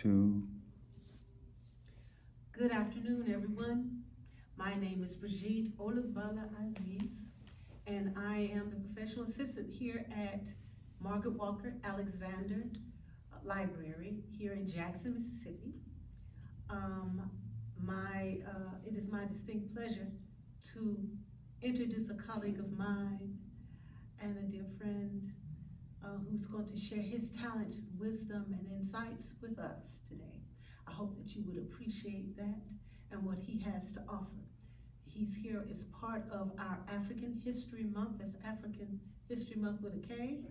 2. Good afternoon, everyone. My name is Bridgeet Olugabala, and I am the professional assistant here at Margert Alexander Library here in Jackson, Mississippi. It is my distinct pleasure to introduce a colleague of mine and a dear friend who's going to share his talents, wisdom, and insights with us today. I hope that you would appreciate that and what he has to offer. He's here as part of our African History Month. That's African History Month with a K,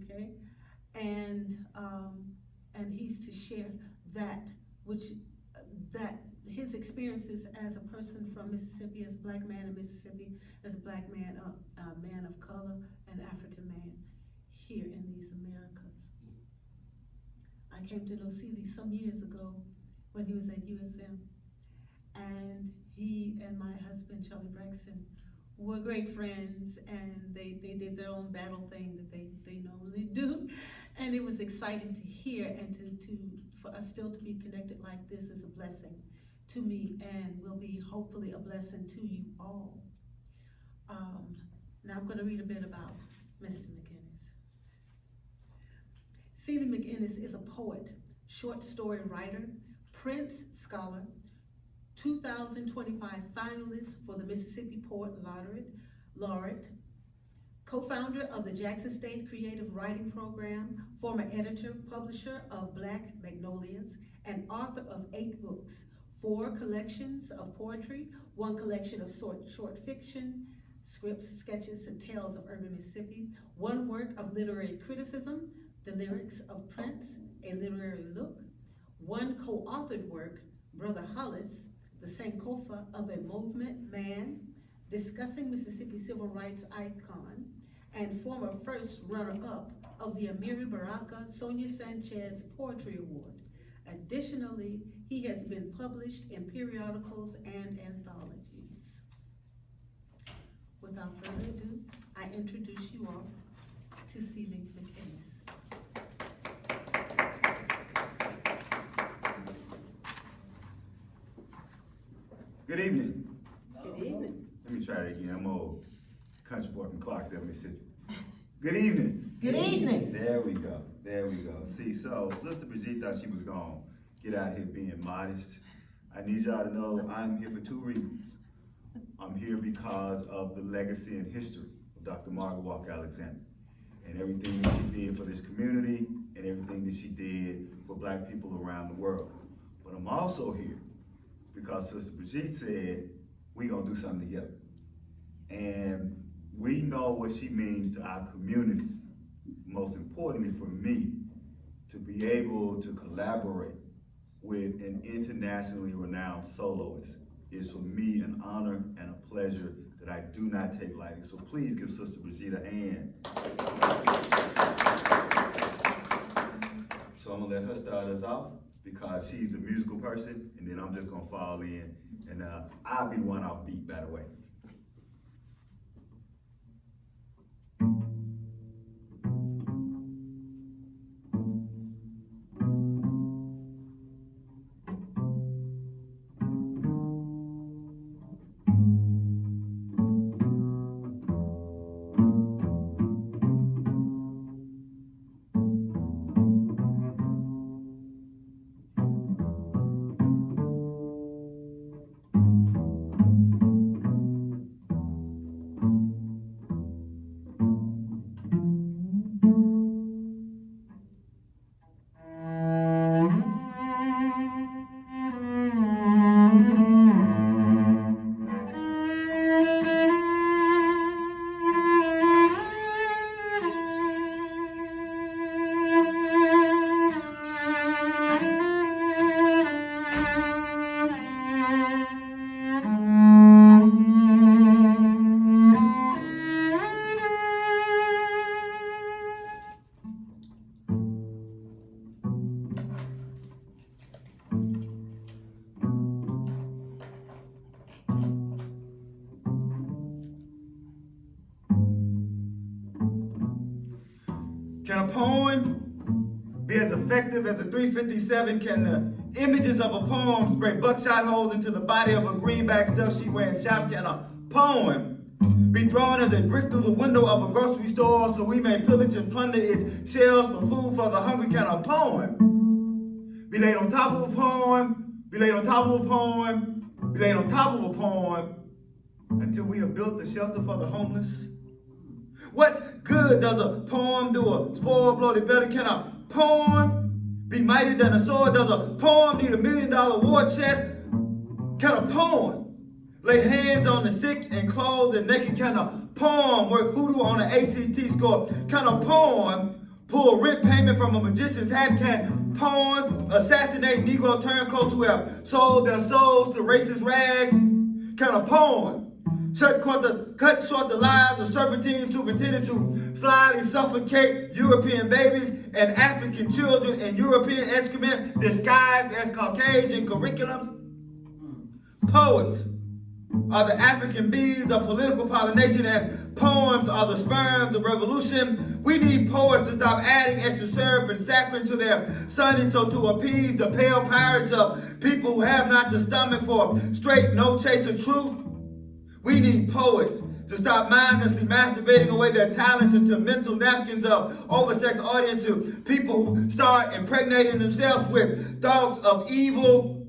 okay? And he's to share that his experiences as a person from Mississippi, as a Black man in Mississippi, as a Black man, a man of color, an African man here in these Americas. I came to know C Liegh some years ago when he was at USM, and he and my husband, Charlie Braxton, were great friends, and they did their own battle thing that they normally do. And it was exciting to hear, and for us still to be connected like this is a blessing to me, and will be hopefully a blessing to you all. Now I'm going to read a bit about Mr. McInnis. C Liegh McInnis is a poet, short story writer, Prince scholar, 2025 finalist for the Mississippi Poet Laureate, co-founder of the Jackson State Creative Writing Program, former editor, publisher of Black Magnolias, and author of 8 books, 4 collections of poetry, 1 collection of short fiction, scripts, sketches, and tales of urban Mississippi, 1 work of literary criticism, The Lyrics of Prince, A Literary Look, 1 co-authored work, Brother Hollis, the Sankofa of a Movement Man, discussing Mississippi civil rights icon, and former first runner-up of the Amiri Baraka Sonia Sanchez Poetry Award. Additionally, he has been published in periodicals and anthologies. Without further ado, I introduce you all to C Liegh McInnis. Good evening. Good evening. Let me try that again. I'm old country boy from Clarksville, Mississippi. Good evening. Good evening. There we go. There we go. See, so Sister Bridgeet thought she was gonna get out here being modest. I need y'all to know I'm here for 2 reasons. I'm here because of the legacy and history of Dr. Margert Alexander and everything that she did for this community and everything that she did for Black people around the world. But I'm also here because Sister Bridgeet said, we gonna do something together. And we know what she means to our community. Most importantly for me, to be able to collaborate with an internationally renowned soloist is for me an honor and a pleasure that I do not take lightly. So please give Sister Bridgeet a hand. So I'm gonna let her start us off because she's the musical person, and then I'm just gonna fall in, and I'll be the one off beat, by the way. Can a poem be as effective effective as a .357 can the images of a poem spray buckshot holes into the body of a greenback stuffed sheep wearing shop? Can a poem be thrown as a brick through the window of a grocery store so we may pillage and plunder its shelves for food for the hungry? Can a poem be laid on top of a poem, be laid on top of a poem, be laid on top of a poem until we have built the shelter for the homeless? What good does a poem do a spoiled, bloated belly? Can a poem be mightier than a sword? Does a poem need $1 million war chest? Can a poem lay hands on the sick and clothe the naked? Can a poem work hoodoo on an ACT score? Can a poem pull rent payment from a magician's hat? Can poems assassinate Negro turncoats who have sold their souls to racist rags? Can a poem cut short the lives of serpentines who pretended to slyly suffocate European babies and African children in European excrement disguised as Caucasian curriculums? Poets are the African bees of political pollination, and poems are the sperms of revolution. We need poets to stop adding extra syrup and saccharin to their sunning so to appease the pale pirates of people who have not the stomach for straight, no chaser truth. We need poets to stop mindlessly masturbating away their talents into mental napkins of oversexed audiences, people who start impregnating themselves with thoughts of evil.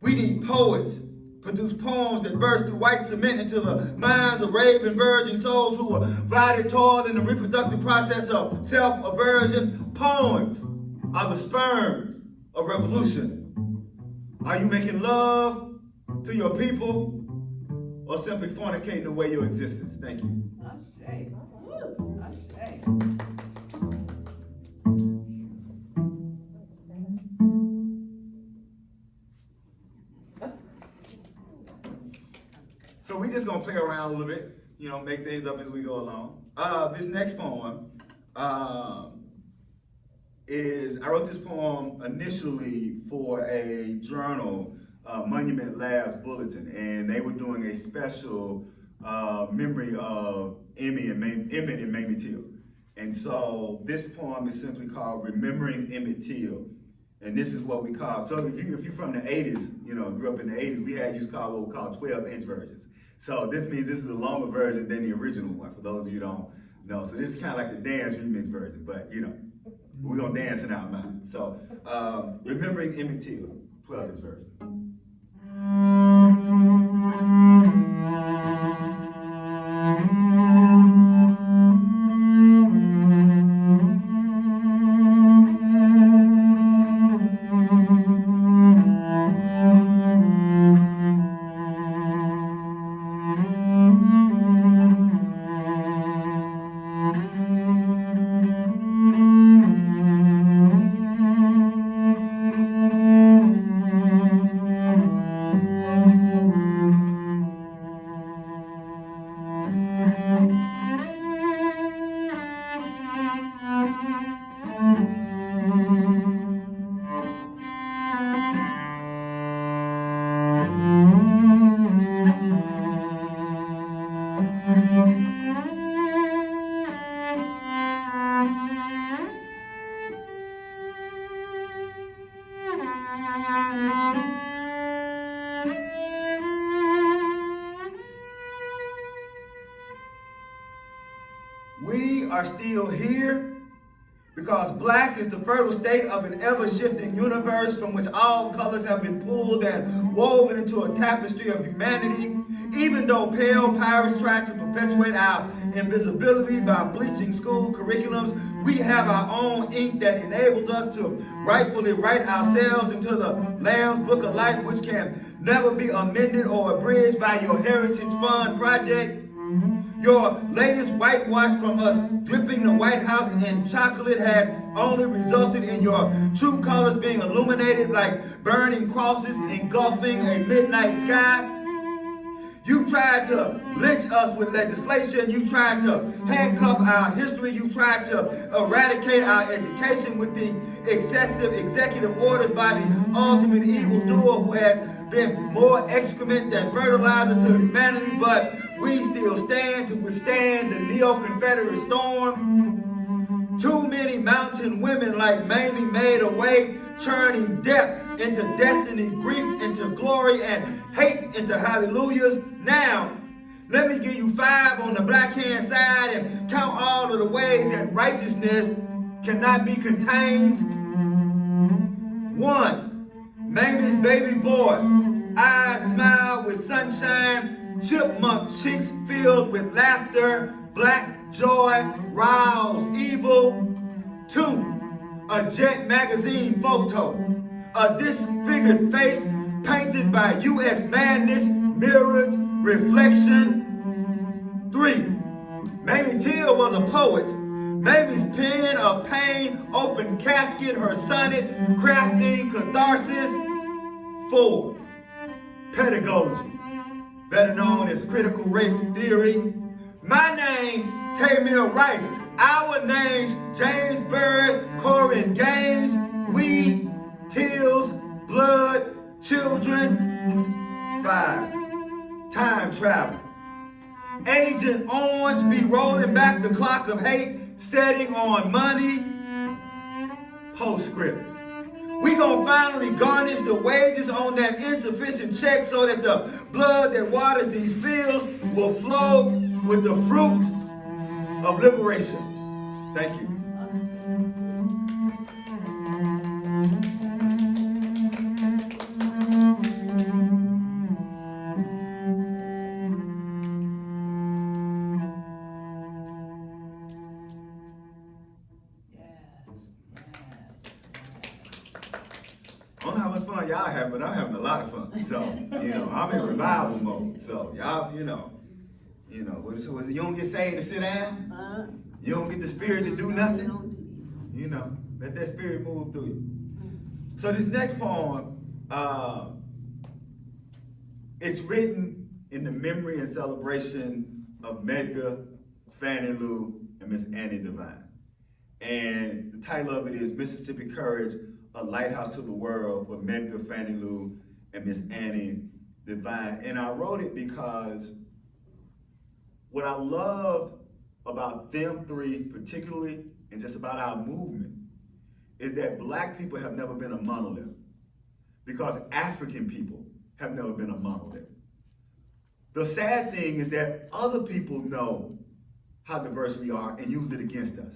We need poets produce poems that burst through white cement into the minds of raving virgin souls who were rotted toil in the reproductive process of self-aversion. Poems are the sperms of revolution. Are you making love to your people or simply fornicating away your existence? Thank you. I say. I say. So we just gonna play around a little bit, make things up as we go along. This next poem I wrote this poem initially for a journal, Monument Labs Bulletin, and they were doing a special memory of Emmett and Mamie Till. And so this poem is simply called Remembering Emmett Till. And this is what we call, so if you're from the 80s, grew up in the 80s, we used to call what we call 12-inch versions. So this means this is a longer version than the original one, for those of you who don't know. So this is kind of like the dance remix version, but we're gonna dance in our mind. So Remembering Emmett Till, 12-inch version. We are still here because black is the fertile state of an ever-shifting universe from which all colors have been pulled and woven into a tapestry of humanity. Even though pale pirates try to perpetuate our invisibility by bleaching school curriculums, we have our own ink that enables us to rightfully write ourselves into the Lamb's Book of Life, which can never be amended or abridged by your Heritage Fund project. Your latest whitewash from us dripping the White House in chocolate has only resulted in your true colors being illuminated like burning crosses engulfing a midnight sky. You tried to lynch us with legislation. You tried to handcuff our history. You tried to eradicate our education with the excessive executive orders by the ultimate evildoer who has been more excrement than fertilizer to humanity, but we still stand to withstand the neo-Confederate storm. Too many mountain women like Mamie made away, churning death into destiny, grief into glory, and hate into hallelujahs. Now, let me give you 5 on the black hand side and count all of the ways that righteousness cannot be contained. 1, Mamie's baby boy, eyes smile with sunshine, chipmunk cheeks filled with laughter, black joy rouse evil. 2, a Jet magazine photo, a disfigured face painted by U.S. madness, mirrored reflection. 3, Mamie Till was a poet. Mamie's pen of pain, open casket, her sonnet, crafting catharsis. 4, pedagogy, better known as critical race theory. My name, Tamir Rice. Our names, James Bird, Corin Gaines. We, Tills, blood, children. 5, time travel. Agent Orange be rolling back the clock of hate, setting on money. Postscript. We gonna finally garnish the wages on that insufficient check so that the blood that waters these fields will flow with the fruit of liberation. Thank you. I don't know how much fun y'all have, but I'm having a lot of fun. So, I'm in revival mode. So, y'all, so you don't get saved to sit down? You don't get the Spirit to do nothing? Let that Spirit move through you. So this next poem, it's written in the memory and celebration of Medgar, Fannie Lou, and Miss Annie Devine. And the title of it is Mississippi Courage, A Lighthouse to the World for Medgar, Fannie Lou, and Miss Annie Devine. And I wrote it because what I loved about them three particularly, and just about our movement, is that Black people have never been a monolith, because African people have never been a monolith. The sad thing is that other people know how diverse we are and use it against us.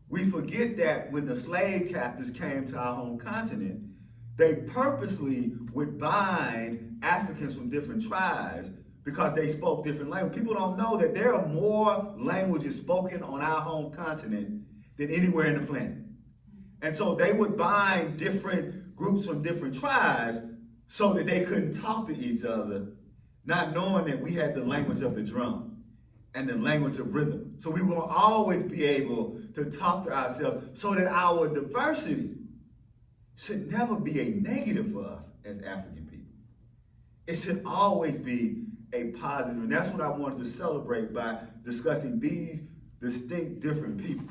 We forget that when the slave captors came to our home continent, they purposely would bind Africans from different tribes because they spoke different languages. People don't know that there are more languages spoken on our home continent than anywhere in the planet. And so they would bind different groups from different tribes so that they couldn't talk to each other, not knowing that we had the language of the drum and the language of rhythm. So we will always be able to talk to ourselves so that our diversity should never be a negative for us as African people. It should always be a positive. And that's what I wanted to celebrate by discussing these distinct different people,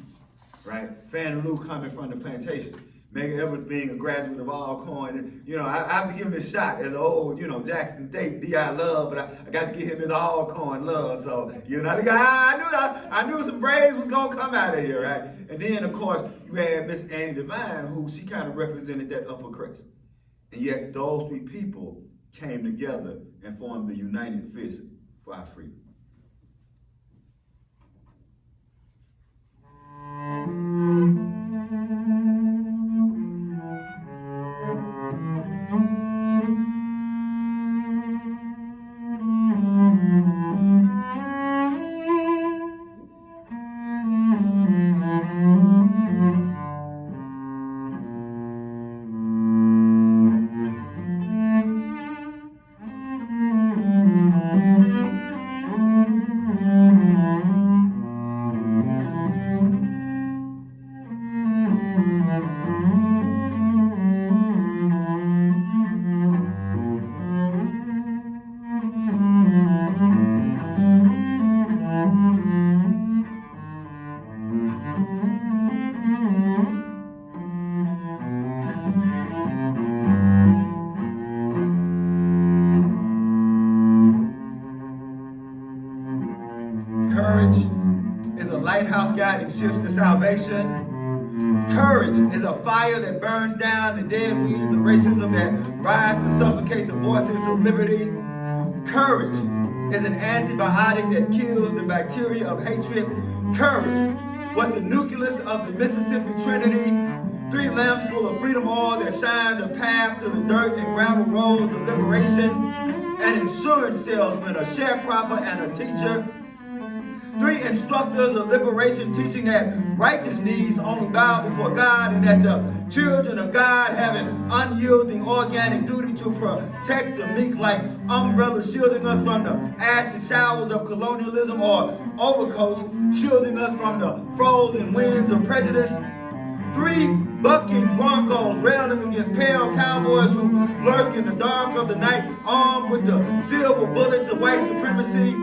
right? Fannie Lou coming from the plantation. Medgar Evers being a graduate of Alcorn. I have to give him his shot as an old, Jackson State D.I. love, but I got to give him his Alcorn love. So, I knew some brains was going to come out of here, right? And then, of course, you had Miss Annie Devine, who she kind of represented that upper crust. And yet those three people came together and formed the united fist for our freedom. lighthouse guiding ships to salvation. Courage is a fire that burns down the dead weeds of racism that rise to suffocate the voices of liberty. Courage is an antibiotic that kills the bacteria of hatred. Courage was the nucleus of the Mississippi Trinity. 3 lamps full of freedom oil that shine the path to the dirt and gravel roads of liberation. An insurance salesman, a sharecropper, and a teacher. 3 instructors of liberation teaching that righteous needs only bow before God and that the children of God have an unyielding organic duty to protect the meek like umbrellas shielding us from the acid showers of colonialism or overcoats shielding us from the frozen winds of prejudice. 3 bucking Broncos railing against pale cowboys who lurk in the dark of the night armed with the silver bullets of white supremacy.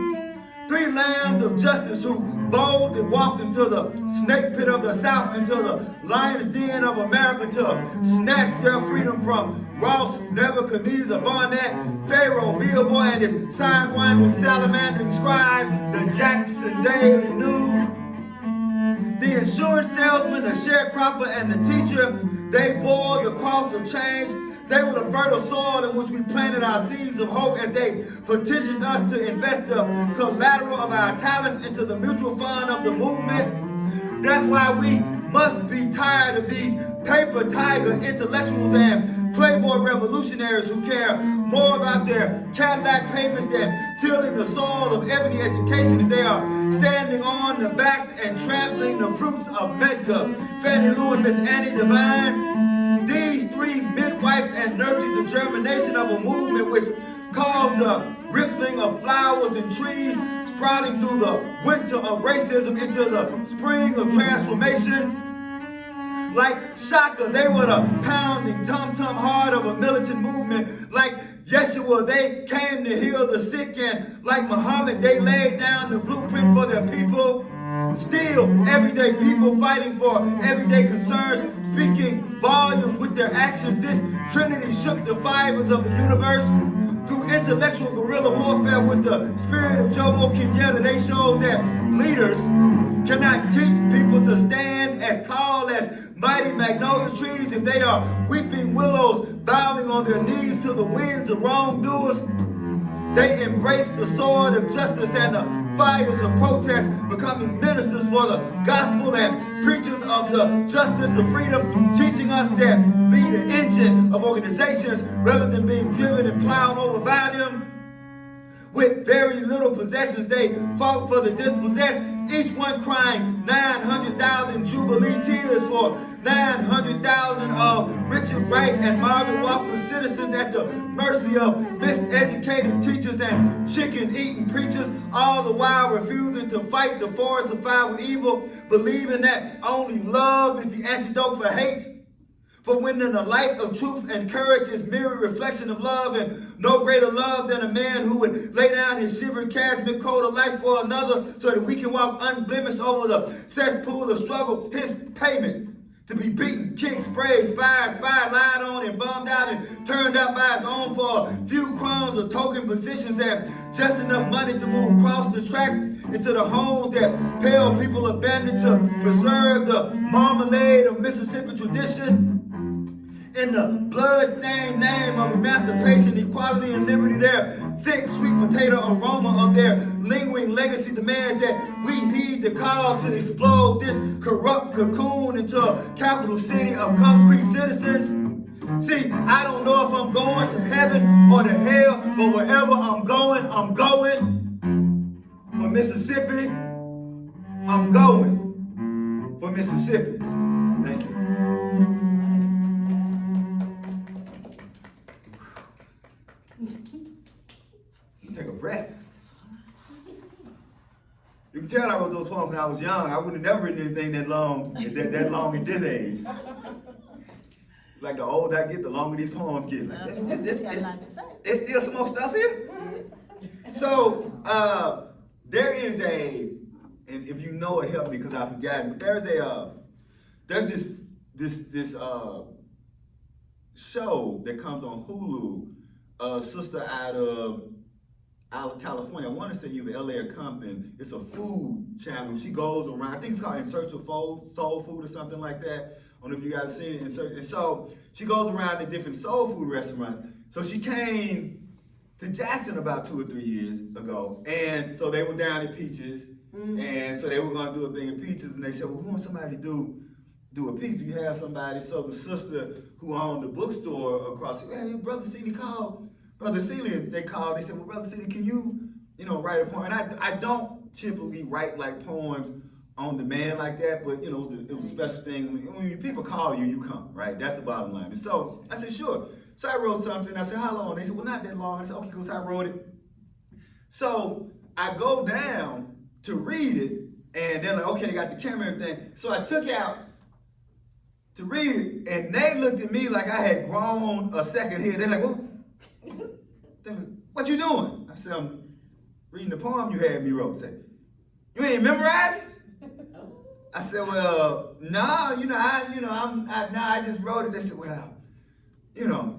3 lambs of justice who boldly walked into the snake pit of the South, into the lion's den of America to snatch their freedom from Ross, Nebuchadnezzar, Barnett, Pharaoh, Billboy, and his sidewinding salamandering scribe, the Jackson Daily News. The insurance salesman, the sharecropper, and the teacher, they bore the cross of change. They were the fertile soil in which we planted our seeds of hope as they petitioned us to invest the collateral of our talents into the mutual fund of the movement. That's why we must be tired of these paper tiger intellectuals and playboy revolutionaries who care more about their Cadillac payments than tilling the soil of ebony education as they are standing on the backs and trampling the fruits of Medgar, Fannie Lou, and Miss Annie Devine. These 3 midwife and nurtured the germination of a movement which caused the rippling of flowers and trees, sprouting through the winter of racism into the spring of transformation. Like Shaka, they were the pounding tum-tum heart of a militant movement. Like Yeshua, they came to heal the sick, and like Muhammad, they laid down the blueprint for their people. Still, everyday people fighting for everyday concerns, speaking volumes with their actions. This trinity shook the fibers of the universe. Through intellectual guerrilla warfare with the spirit of Jomo Kenyatta, they showed that leaders cannot teach people to stand as tall as mighty magnolia trees if they are weeping willows bowing on their knees to the winds of wrongdoers. They embraced the sword of justice and the fires of protest, becoming ministers for the gospel and preachers of the justice of freedom, teaching us that be the engine of organizations rather than being driven and plowed over by them. With very little possessions, they fought for the dispossessed, each one crying 900,000 Jubilee tears for 900,000 of Richard Wright and Margert Walker citizens at the mercy of miseducated teachers and chicken-eating preachers, all the while refusing to fight the forest of fire with evil, believing that only love is the antidote for hate. For when in the light of truth and courage is mere reflection of love, and no greater love than a man who would lay down his shivered cashmere coat of life for another so that we can walk unblemished over the cesspool of struggle, his payment to be beaten, kicked, sprayed, spied, lied on, and bummed out and turned out by his own for a few crumbs of token positions and just enough money to move across the tracks into the homes that pale people abandoned to preserve the marmalade of Mississippi tradition. In the blood-stained name of emancipation, equality, and liberty, their thick, sweet potato aroma of their lingering legacy demands that we heed the call to explode this corrupt cocoon into a capital city of concrete citizens. See, I don't know if I'm going to heaven or to hell, but wherever I'm going for Mississippi. I'm going for Mississippi. Thank you. Take a breath. You can tell I wrote those poems when I was young. I would have never written anything that long at this age. Like the older I get, the longer these poems get. Like, there's still some more stuff here. So there is and if you know it, help me because I forgot. But there's this show that comes on Hulu. Sister out of out of California. I want to say either LA or Compton. It's a food channel. She goes around. I think it's called In Search of Soul Food or something like that. I don't know if you guys seen it. And so she goes around to different soul food restaurants. So she came to Jackson about 2 or 3 years ago, and so they were down at Peaches, and so they were going to do a thing at Peaches, and they said, well, we want somebody to do a piece. You have somebody. So the sister who owned the bookstore across, hey, Brother C Liegh called. Brother C Liegh, they called. They said, well, Brother C Liegh, can you write a poem? And I don't typically write like poems on demand like that, but it was a special thing. When people call you, you come, right? That's the bottom line. And so I said, sure. So I wrote something. I said, how long? They said, well, not that long. I said, okay, cool. So I wrote it. So I go down to read it, and they're like, okay, they got the camera and everything. So I took out to read it, and they looked at me like I had grown a second head. They're like, what you doing? I said, I'm reading the poem you had me wrote. They said, you ain't memorized it? I said, well, no, I just wrote it. They said, well,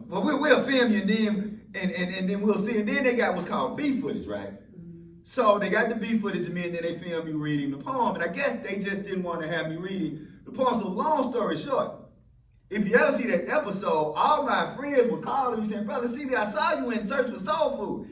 we'll film you and then we'll see. And then they got what's called B footage, right? So they got the B footage of me, and then they filmed me reading the poem. And I guess they just didn't want to have me reading the poem. So long story short, if you ever see that episode, all my friends were calling me saying, Brother C Liegh, I saw you in Search for Soul Food.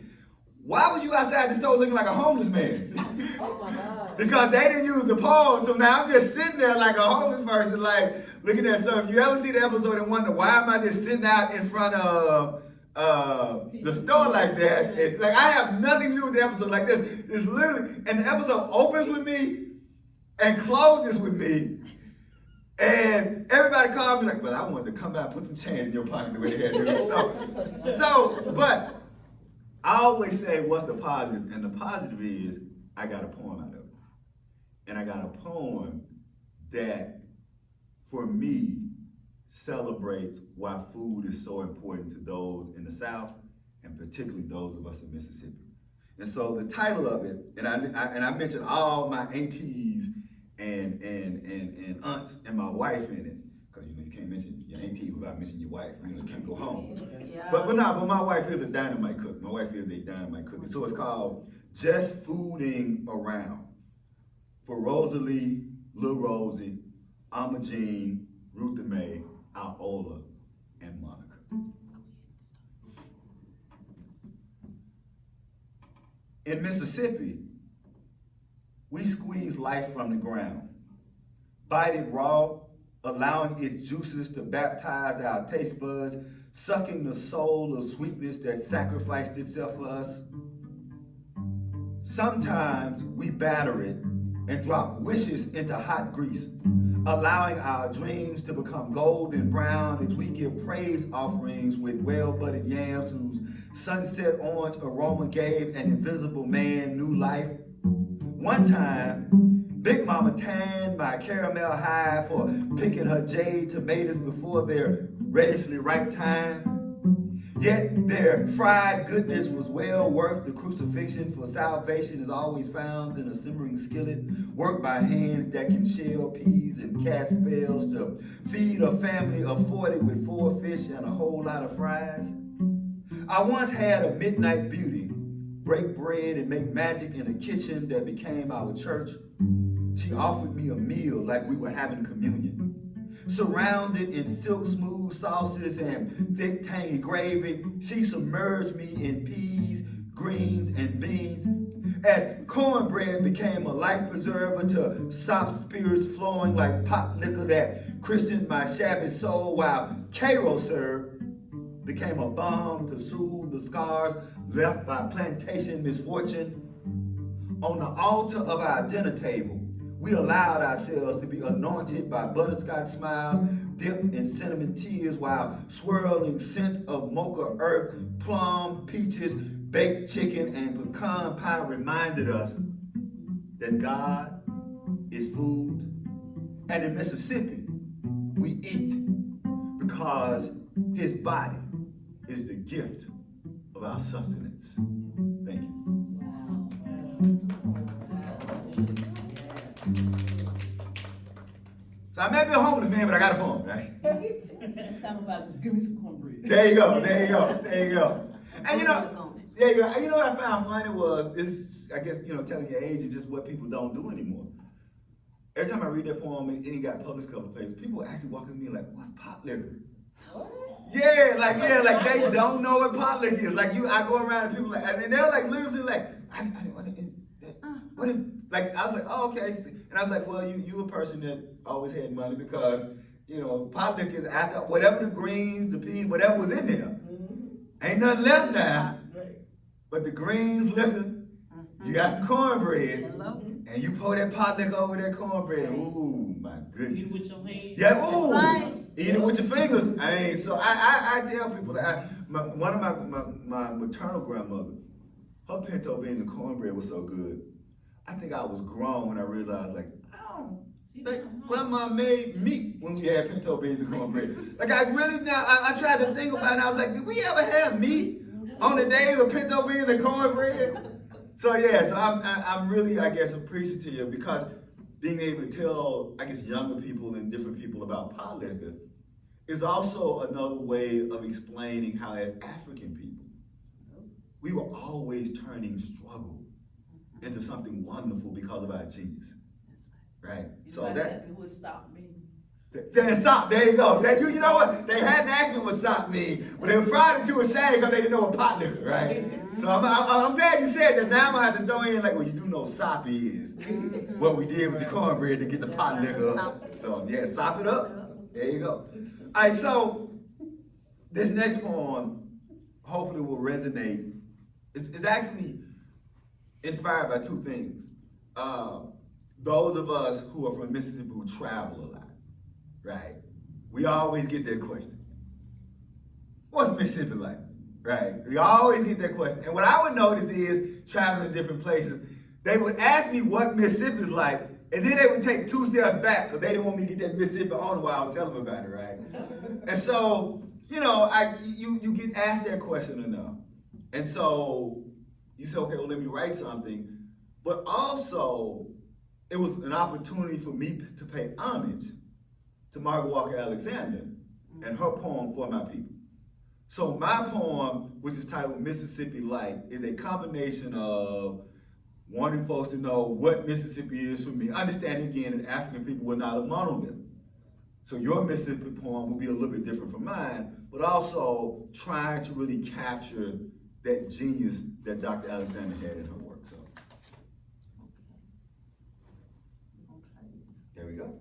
Why was you outside the store looking like a homeless man? Oh my God. Because they didn't use the poem, so now I'm just sitting there like a homeless person, like looking at stuff. If you ever see the episode and wonder why am I just sitting out in front of the store like that, like I have nothing to do with the episode like this. It's literally, and the episode opens with me and closes with me. And everybody called me like, well, I wanted to come out and put some change in your pocket the way they had to do it. But I always say, what's the positive? And the positive is, I got a poem out of it. And I got a poem that, for me, celebrates why food is so important to those in the South, and particularly those of us in Mississippi. And so the title of it, and I mentioned all my aunties and aunts and my wife in it, because you can't mention your auntie without mentioning your wife. You can't go home. Yeah. But my wife is a dynamite cook. My wife is a dynamite cook. And so it's called Just Fooding Around. For Rosalie, Lil Rosie, Amma Jean, Ruth May, Iola, and Monica. In Mississippi, we squeeze life from the ground, bite it raw, allowing its juices to baptize our taste buds, sucking the soul of sweetness that sacrificed itself for us. Sometimes we batter it and drop wishes into hot grease, allowing our dreams to become golden brown as we give praise offerings with well-buttered yams whose sunset orange aroma gave an invisible man new life. One time, Big Mama tanned my caramel high for picking her jade tomatoes before their reddishly ripe time. Yet their fried goodness was well worth the crucifixion, for salvation is always found in a simmering skillet, worked by hands that can shell peas and cast spells to feed a family of 40 with 4 fish and a whole lot of fries. I once had a midnight beauty break bread and make magic in a kitchen that became our church. She offered me a meal like we were having communion. Surrounded in silk smooth sauces and thick tangy gravy, she submerged me in peas, greens, and beans. As cornbread became a life preserver to sop spirits flowing like pot liquor that christened my shabby soul, while Cairo served became a balm to soothe the scars left by plantation misfortune. On the altar of our dinner table, we allowed ourselves to be anointed by butterscotch smiles, dipped in cinnamon tears, while swirling scent of mocha earth, plum, peaches, baked chicken, and pecan pie reminded us that God is food. And in Mississippi, we eat because his body is the gift of our sustenance. Thank you. So I may be a homeless man, but I got a poem, right? Talk about, give me some cornbread. There you go. And Yeah, you know what I found funny was, I guess, telling your age is just what people don't do anymore. Every time I read that poem and it got published a couple of places, people actually walk up to me like, what's pot liquor? Yeah, like they don't know what pot liquor is. Like I go around and people and they're like literally like, what is, like, I was like, oh, okay. And I was like, well, you a person that always had money because, pot liquor is after whatever the greens, the peas, whatever was in there. Ain't nothing left now. But the greens liquor, you got some cornbread, and you pour that pot liquor over that cornbread. Ooh, my goodness. Eat it with your hands. Yeah, ooh. Right. Eat it with your fingers. I tell people that one of my maternal grandmother, her pinto beans and cornbread was so good. I think I was grown when I realized, like, I don't think grandma made meat when we had pinto beans and cornbread. Like, I really, I tried to think about it. I was like, did we ever have meat on the days of pinto beans and cornbread? So I'm really, I guess, appreciative because being able to tell, I guess, younger people and different people about pot liquor is also another way of explaining how, as African people, we were always turning struggle into something wonderful because of our genius, right? So that would stop me. Saying sop, there you go. You know what? They hadn't asked me what sop mean, but they were probably too ashamed because they didn't know what pot liquor, right? So I'm glad you said that. Now I'm gonna have to throw in like, well, you do know sop is what we did with the cornbread to get the pot liquor up. So yeah, sop it up. There you go. All right, so this next poem hopefully will resonate. It's actually inspired by two things. Those of us who are from Mississippi who travel a lot, right? We always get that question. What's Mississippi like? Right? We always get that question. And what I would notice is, traveling to different places, they would ask me what Mississippi is like, and then they would take 2 steps back because they didn't want me to get that Mississippi on while I was telling them about it, right? And so, you get asked that question enough. And so you say, okay, well, let me write something. But also, it was an opportunity for me to pay homage to Margaret Walker Alexander and her poem For My People. So my poem, which is titled Mississippi Light, is a combination of wanting folks to know what Mississippi is for me, understanding again that African people were not a monolith. So your Mississippi poem will be a little bit different from mine, but also trying to really capture that genius that Dr. Alexander had in her work. So there we go.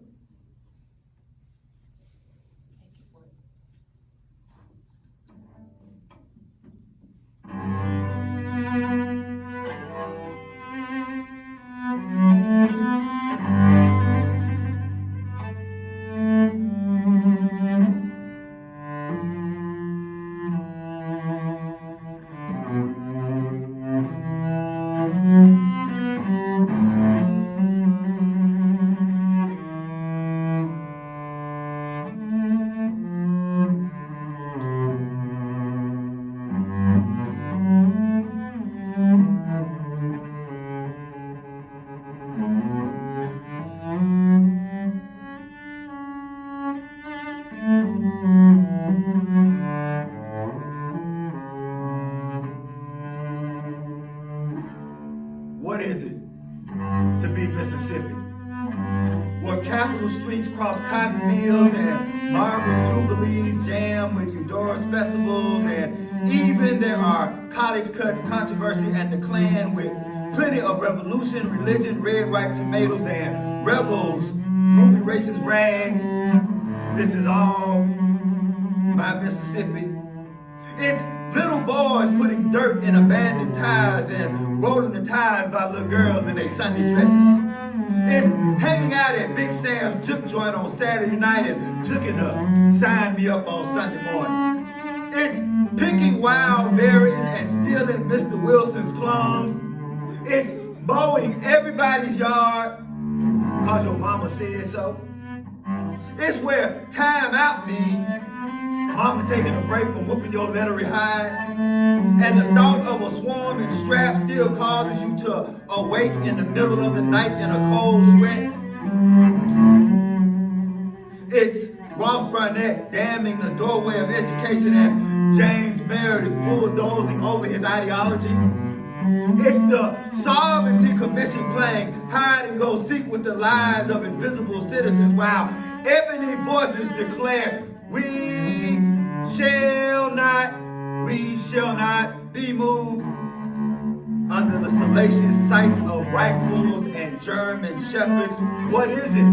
What is it to be Mississippi? Where capital streets cross cotton fields and Margaret's jubilees jam with Eudora's festivals, and even there are college cuts, controversy, and the Klan with plenty of revolution, religion, red ripe tomatoes, and rebels, movie racist rag. This is all my Mississippi. It's little boys putting dirt in abandoned tires and rolling the tires by little girls in their Sunday dresses. It's hanging out at Big Sam's juke joint on Saturday night and juking up, sign me up on Sunday morning. It's picking wild berries and stealing Mr. Wilson's plums. It's mowing everybody's yard because your mama said so. It's where time out means mama taking a break from whooping your leathery hide, and the thought of a swarm and strap still causes you to awake in the middle of the night in a cold sweat. It's Ross Barnett damming the doorway of education and James merit is bulldozing over his ideology. It's the Sovereignty Commission playing hide and go seek with the lies of invisible citizens while ebony voices declare, we shall not be moved under the salacious sights of rifles and German shepherds. What is it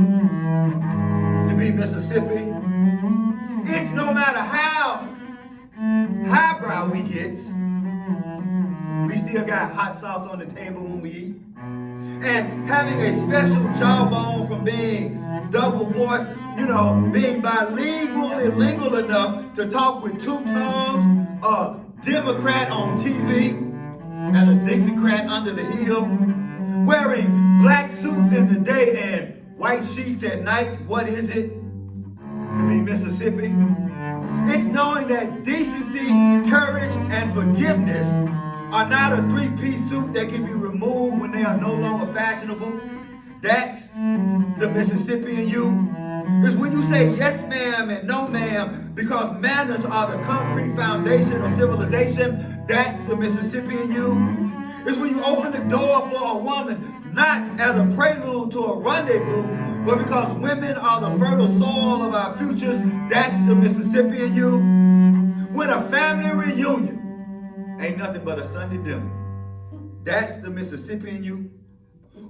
to be Mississippi? It's no matter how highbrow we get, we still got hot sauce on the table when we eat. And having a special jawbone from being double voiced, being bilingually lingual enough to talk with two tongues, a Democrat on TV and a Dixiecrat under the hill, wearing black suits in the day and white sheets at night. What is it to be Mississippi? It's knowing that decency, courage, and forgiveness are not a three-piece suit that can be removed when they are no longer fashionable. That's the Mississippi in you. It's when you say yes ma'am and no ma'am because manners are the concrete foundation of civilization. That's the Mississippi in you. It's when you open the door for a woman, not as a prelude to a rendezvous, but because women are the fertile soil of our futures. That's the Mississippi in you. When a family reunion ain't nothing but a Sunday dinner, that's the Mississippi in you.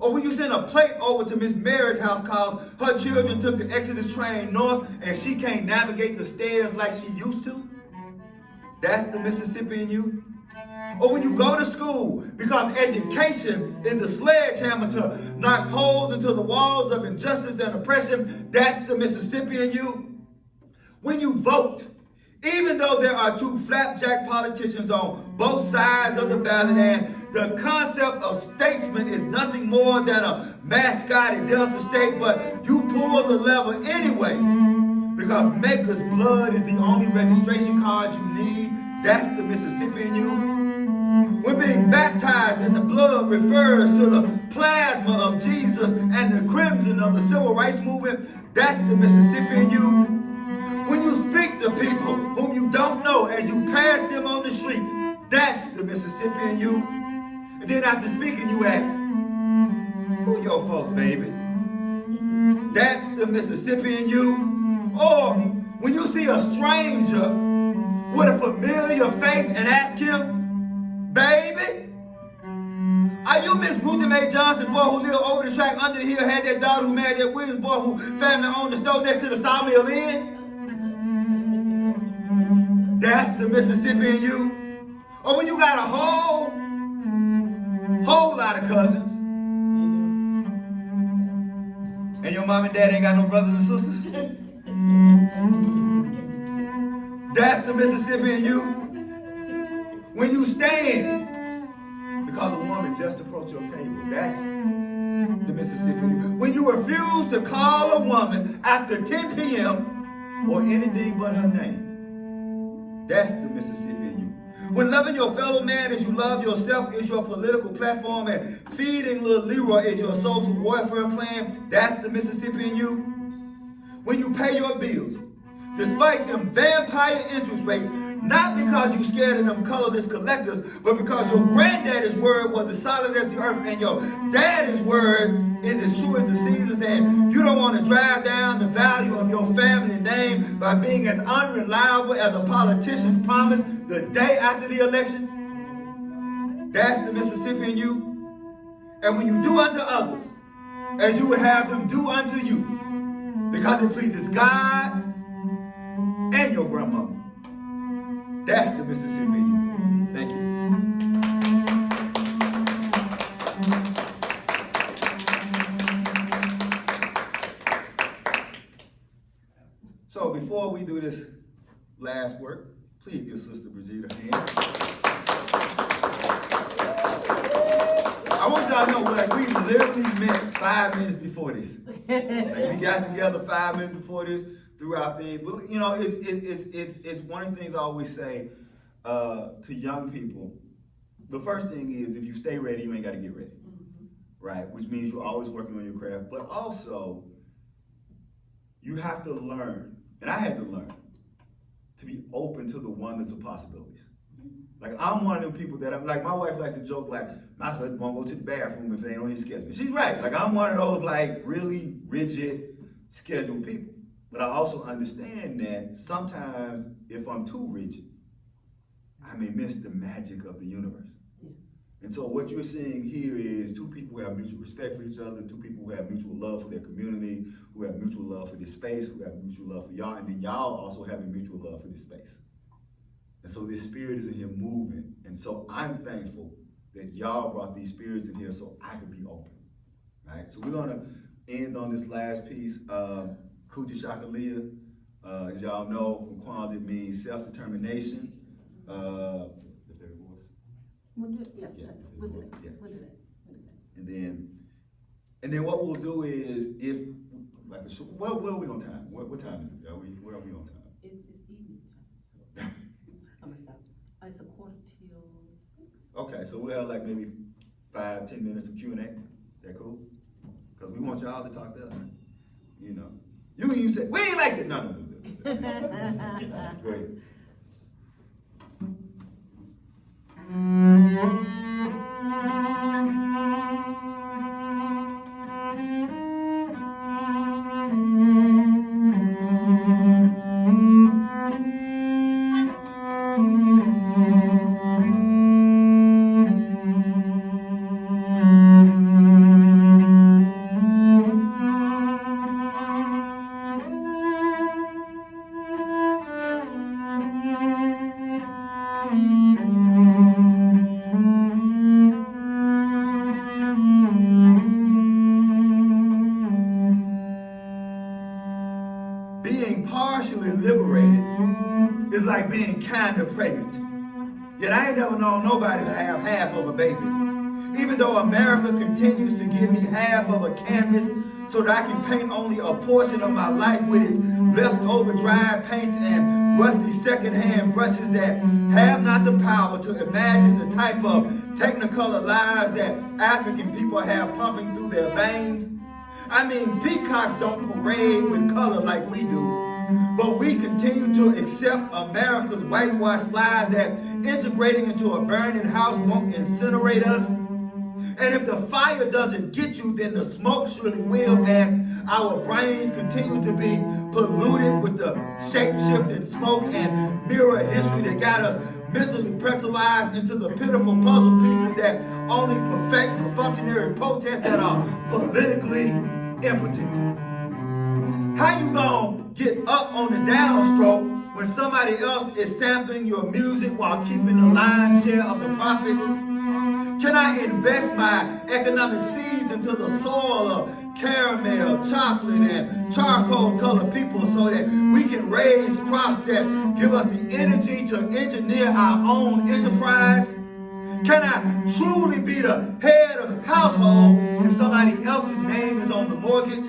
Or when you send a plate over to Miss Mary's house cause her children took the Exodus train north and she can't navigate the stairs like she used to, that's the Mississippi in you. Or when you go to school because education is the sledgehammer to knock holes into the walls of injustice and oppression, that's the Mississippi in you. When you vote, even though there are two flapjack politicians on both sides of the ballot and the concept of statesman is nothing more than a mascot in Delta State, but you pull the lever anyway because Maker's blood is the only registration card you need, that's the Mississippi in you. When being baptized in the blood refers to the plasma of Jesus and the crimson of the civil rights movement, that's the Mississippi in you. When you speak to people whom you don't know as you pass them on the streets, that's the Mississippi in you. And then after speaking, you ask, who your folks, baby? That's the Mississippi in you. Or when you see a stranger with a familiar face and ask him, baby, are you Miss Ruthie Mae Johnson, boy who lived over the track under the hill, had that daughter who married that Williams boy who family owned the store next to the sawmill inn? That's the Mississippi in you. Or when you got a whole lot of cousins, and your mom and dad ain't got no brothers and sisters, that's the Mississippi in you. When you stand because a woman just approached your table, that's the Mississippi in you. When you refuse to call a woman after 10 p.m. or anything but her name, that's the Mississippi in you. When loving your fellow man as you love yourself is your political platform and feeding little Leroy is your social warfare plan, that's the Mississippi in you. When you pay your bills, despite them vampire interest rates, not because you scared of them colorless collectors, but because your granddaddy's word was as solid as the earth and your daddy's word is as true as the seasons, and you don't want to drive down the value of your family name by being as unreliable as a politician's promise the day after the election, that's the Mississippi in you. And when you do unto others as you would have them do unto you, because it pleases God and your grandmama, that's the Mississippi in you. Thank you. So before we do this last work, please give Sister Bridgeet a hand. I want y'all to know, like, we literally met 5 minutes before this. Like, we got together 5 minutes before this, through our things. But it's one of the things I always say to young people. The first thing is, if you stay ready, you ain't got to get ready, right? Which means you're always working on your craft. But also, you have to learn, and I had to learn, to be open to the wonders of possibilities. Like, I'm one of them people that I'm like, my wife likes to joke, like, my husband won't go to the bathroom if it ain't on his schedule. She's right. Like, I'm one of those, like, really rigid, scheduled people. But I also understand that sometimes if I'm too rigid, I may miss the magic of the universe. Yes. And so what you're seeing here is two people who have mutual respect for each other, two people who have mutual love for their community, who have mutual love for this space, who have mutual love for y'all, and then y'all also have a mutual love for this space. And so this spirit is in here moving. And so I'm thankful that y'all brought these spirits in here so I could be open, right? So we're gonna end on this last piece. Kuja Shaka Leah, as y'all know from Kwanzaa, it means self-determination. The third voice. We'll do it, yeah, Yeah, we'll do that, yeah. we'll do that. And then what we'll do is, if, like, where are we on time? What time is it? Where are we on time? It's evening time, so I'm gonna stop. It's 1:45 Okay, so we'll have like maybe 5-10 minutes of Q&A. That cool? Because we want y'all to talk to us. You know. You can even say, we ain't like that. No, do that. Go ahead. Being partially liberated is like being kind of pregnant. Yet I ain't never known nobody to have half of a baby. Even though America continues to give me half of a canvas so that I can paint only a portion of my life with its leftover dried paints and rusty secondhand brushes that have not the power to imagine the type of technicolor lives that African people have pumping through their veins. I mean, peacocks don't parade with color like we do. But we continue to accept America's whitewashed lie that integrating into a burning house won't incinerate us. And if the fire doesn't get you, then the smoke surely will, as our brains continue to be polluted with the shape-shifting smoke and mirror history that got us mentally pressurized into the pitiful puzzle pieces that only perfect perfunctory protests that are politically impotent. How you gonna get up on the downstroke when somebody else is sampling your music while keeping the lion's share of the profits? Can I invest my economic seeds into the soil of caramel, chocolate, and charcoal colored people so that we can raise crops that give us the energy to engineer our own enterprise? Can I truly be the head of the household if somebody else's name is on the mortgage?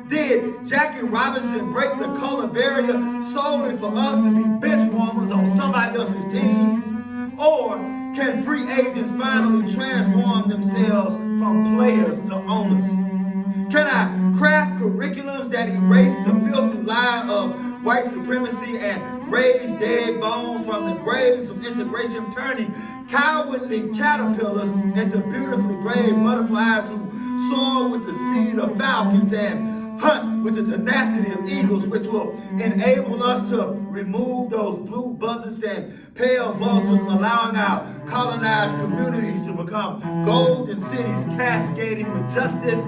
Did Jackie Robinson break the color barrier solely for us to be bench warmers on somebody else's team? Or can free agents finally transform themselves from players to owners? Can I craft curriculums that erase the filthy lie of white supremacy and raise dead bones from the graves of integration, turning cowardly caterpillars into beautifully brave butterflies who soar with the speed of falcons and hunt with the tenacity of eagles, which will enable us to remove those blue buzzards and pale vultures, allowing our colonized communities to become golden cities cascading with justice?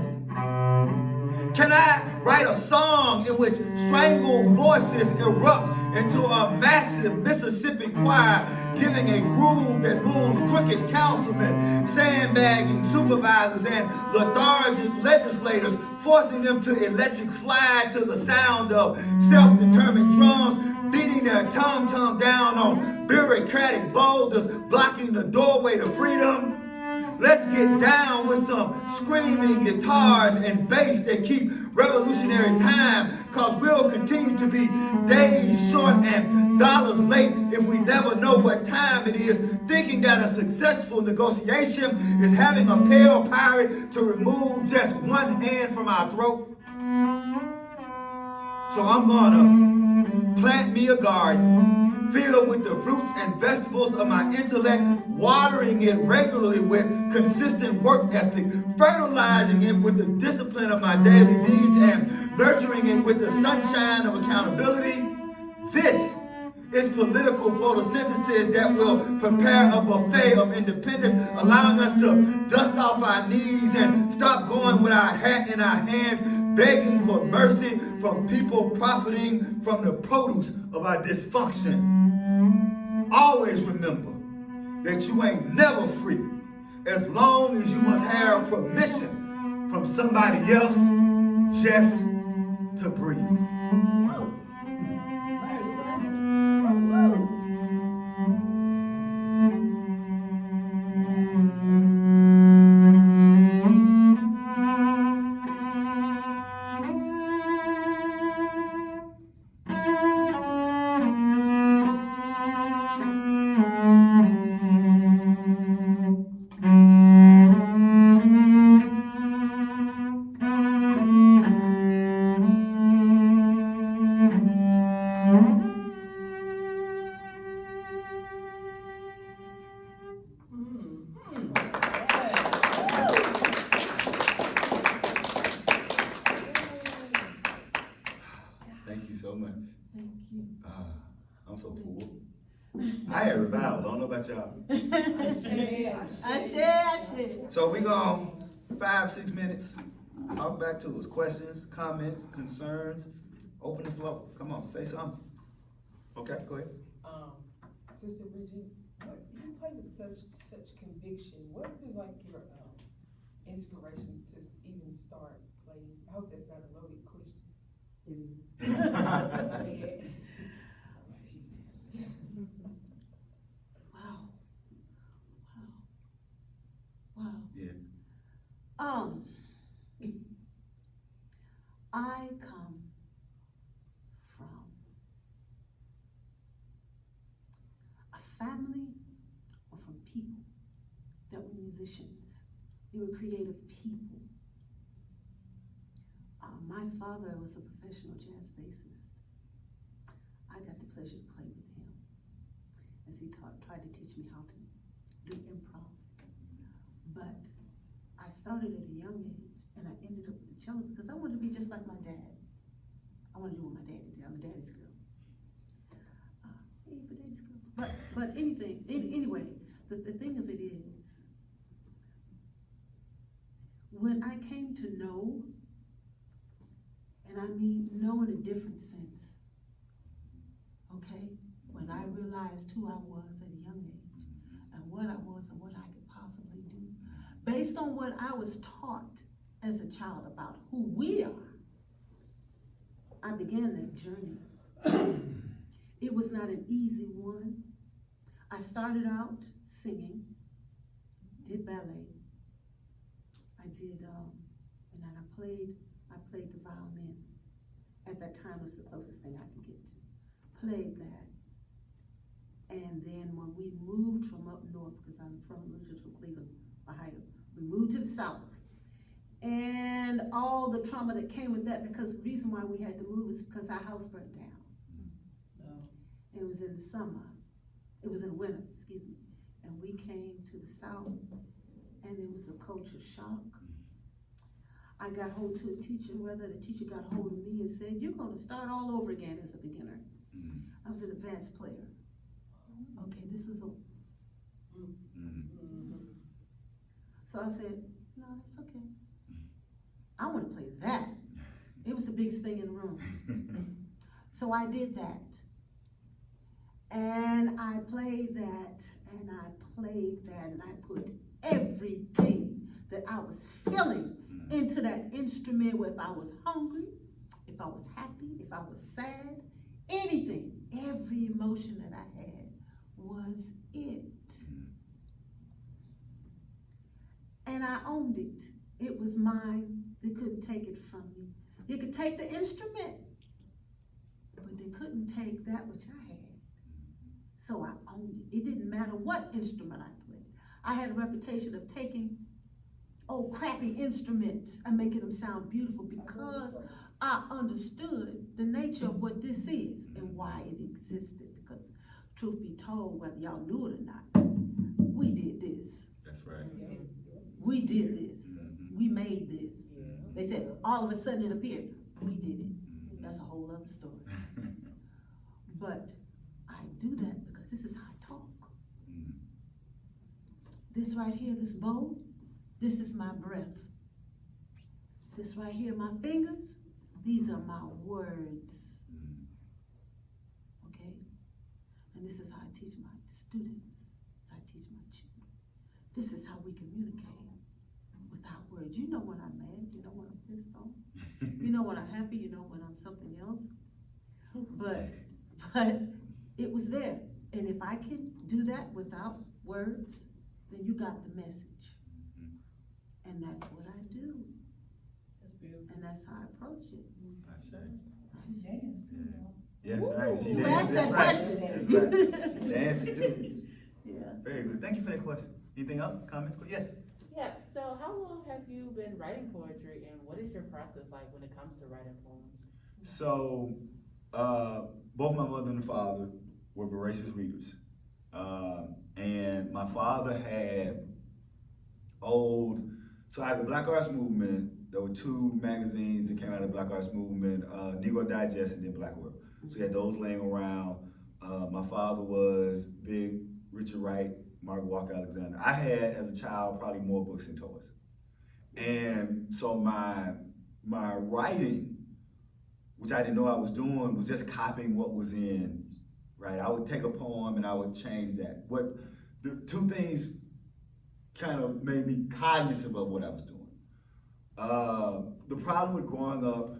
Can I write a song in which strangled voices erupt into a massive Mississippi choir, giving a groove that moves crooked councilmen, sandbagging supervisors, and lethargic legislators, forcing them to electric slide to the sound of self-determined drums, beating their tom-tom down on bureaucratic boulders, blocking the doorway to freedom? Let's get down with some screaming guitars and bass that keep revolutionary time, cause we'll continue to be days short and dollars late if we never know what time it is, thinking that a successful negotiation is having a pale pirate to remove just one hand from our throat. So I'm gonna plant me a garden, filled with the fruits and vegetables of my intellect, watering it regularly with consistent work ethic, fertilizing it with the discipline of my daily deeds, and nurturing it with the sunshine of accountability. This is political photosynthesis that will prepare a buffet of independence, allowing us to dust off our knees and stop going with our hat in our hands, begging for mercy from people profiting from the produce of our dysfunction. Always remember that you ain't never free as long as you must have permission from somebody else just to breathe. Whoa. Mercy. Whoa. Thank you so much. Thank you. I'm so full. I had revival. I don't know about y'all. I share. So we gonna 5-6 minutes. Talk back to us. Questions, comments, concerns. Open the floor. Come on, say something. Okay, go ahead. Sister Bridgeet, what you play with such conviction. What was like your inspiration to even start playing? I hope that's not a loaded question. It is. Wow. Yeah. I come from a family or from people that were musicians. They were creative people. My father was a professional jazz bassist. I got the pleasure to play with him as he tried to teach me how to do improv. But I started at a young age and I ended up with the cello because I wanted to be just like my dad. I wanted to do what my daddy did. I'm a daddy's girl. Hey, for daddy's girls. But anyway, the thing of it is, when I came to know, and I mean know in a different sense, okay? When I realized who I was at a young age and what I was and what I could possibly do, based on what I was taught as a child about who we are, I began that journey. It was not an easy one. I started out singing, did ballet. I did, and then I played the violin. At that time, it was the closest thing I could get to. Played that. And then when we moved from up north, because I'm from Cleveland, Ohio, we moved to the south. And all the trauma that came with that, because the reason why we had to move is because our house burnt down. And it was in the summer. It was in winter, excuse me. And we came to the south, and it was a culture shock. I got hold to a teacher, whether the teacher got hold of me and said, "You're gonna start all over again as a beginner." I was an advanced player. Okay, this is a... So I said, "No, that's okay. I want to play that." It was the biggest thing in the room. So I did that. And I played that, and I played that, and I put everything that I was feeling into that instrument, where if I was hungry, if I was happy, if I was sad, anything, every emotion that I had was it. And I owned it. It was mine. They couldn't take it from me. They could take the instrument, but they couldn't take that which I had. So I owned it. It didn't matter what instrument I played. I had a reputation of taking old crappy instruments and making them sound beautiful because I understood the nature of what this is and why it existed. Because truth be told, whether y'all knew it or not, we did this. That's right. We did this. Mhm. We made this. They said all of a sudden it appeared. We did it. That's a whole other story. But I do that because this is how I talk. This right here, this bowl, this is my breath. This right here, my fingers, these are my words. Okay? And this is how I teach my students. This is how I teach my children. This is how we communicate without words. You know when I'm mad, you know when I'm pissed off. You know when I'm happy, you know when I'm something else. But it was there. And if I can do that without words, then you got the message. And that's what I do. That's beautiful. And that's how I approach it. Yes, right. She Who danced. asked That's that right. question? That's right. She danced too. Yeah. Very good. Thank you for that question. Anything else? Comments? Yes. Yeah, so how long have you been writing poetry, and what is your process like when it comes to writing poems? So, both my mother and father were voracious readers. And my father had so I had the Black Arts Movement. There were two magazines that came out of the Black Arts Movement, Negro Digest and then Black World. So he had those laying around. My father was big Richard Wright, Margaret Walker Alexander. I had, as a child, probably more books than toys. And so my writing, which I didn't know I was doing, was just copying what was in, right? I would take a poem and I would change that. The two things kind of made me cognizant of what I was doing. The problem with growing up,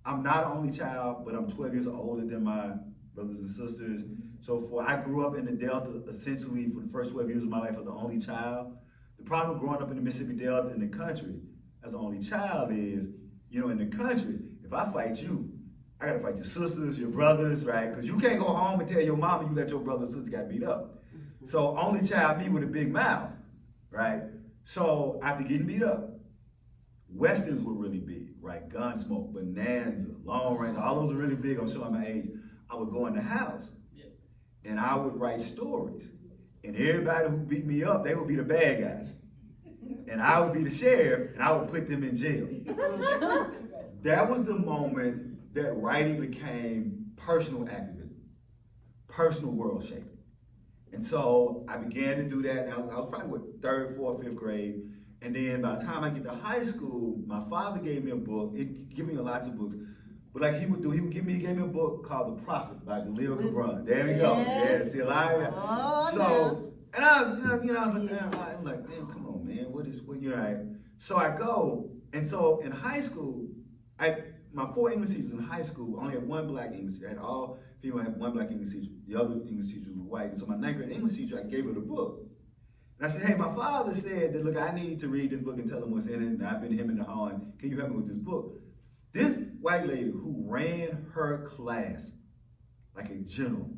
I'm not an only child, but I'm 12 years older than my brothers and sisters. So I grew up in the Delta essentially for the first 12 years of my life as an only child. The problem with growing up in the Mississippi Delta in the country as an only child is, in the country, if I fight you, I gotta fight your sisters, your brothers, right? Because you can't go home and tell your mama you let your brother and sister got beat up. So only child, me with a big mouth, right? So after getting beat up, Westerns were really big, right? Gunsmoke, Bonanza, Long Range, all those were really big. I'm showing my age. I would go in the house and I would write stories. And everybody who beat me up, they would be the bad guys. And I would be the sheriff and I would put them in jail. That was the moment that writing became personal activism, personal world shaping. And so I began to do that. And I was probably, third, fourth, fifth grade. And then by the time I get to high school, my father gave me a book. He gave me lots of books. But like he would give me a book called The Prophet by Khalil Gibran. There we go. Yeah, C Liegh. So, and I was like, man, come on, man. What you're right. So I go, and so in high school, my 4 English teachers in high school, I only had one black English teacher. I had all female, I had one black English teacher. The other English teachers were white. And so my 9th grade English teacher, I gave her the book. And I said, hey, my father said that, look, I need to read this book and tell him what's in it. And I've been him in the hall, and can you help me with this book? This white lady who ran her class like a general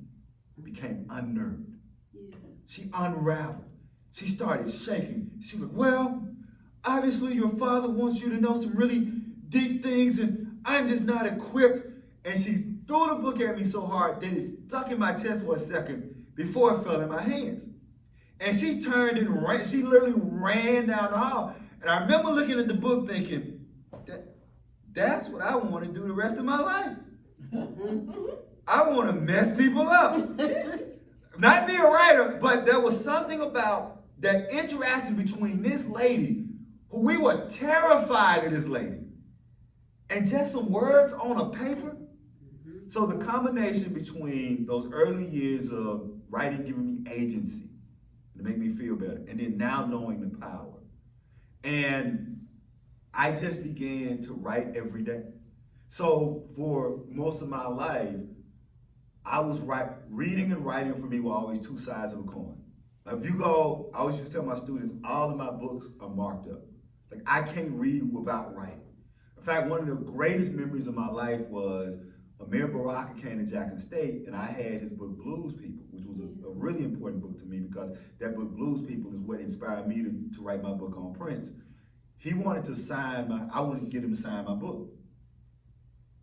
became unnerved. Yeah. She unraveled. She started shaking. She was like, well, obviously your father wants you to know some really deep things, and I'm just not equipped. And she threw the book at me so hard that it stuck in my chest for a second before it fell in my hands. And she turned and ran. She literally ran down the hall. And I remember looking at the book thinking, that's what I want to do the rest of my life. I want to mess people up. Not be a writer, but there was something about that interaction between this lady, who we were terrified of this lady, and just some words on a paper. So the combination between those early years of writing giving me agency to make me feel better, and then now knowing the power. And I just began to write every day. So for most of my life, I was reading and writing for me were always two sides of a coin. If you go, I always used to tell my students, all of my books are marked up. Like I can't read without writing. In fact, one of the greatest memories of my life was Amir Baraka came to Jackson State, and I had his book Blues People, which was a really important book to me because that book Blues People is what inspired me to write my book on Prince. He wanted to I wanted to get him to sign my book.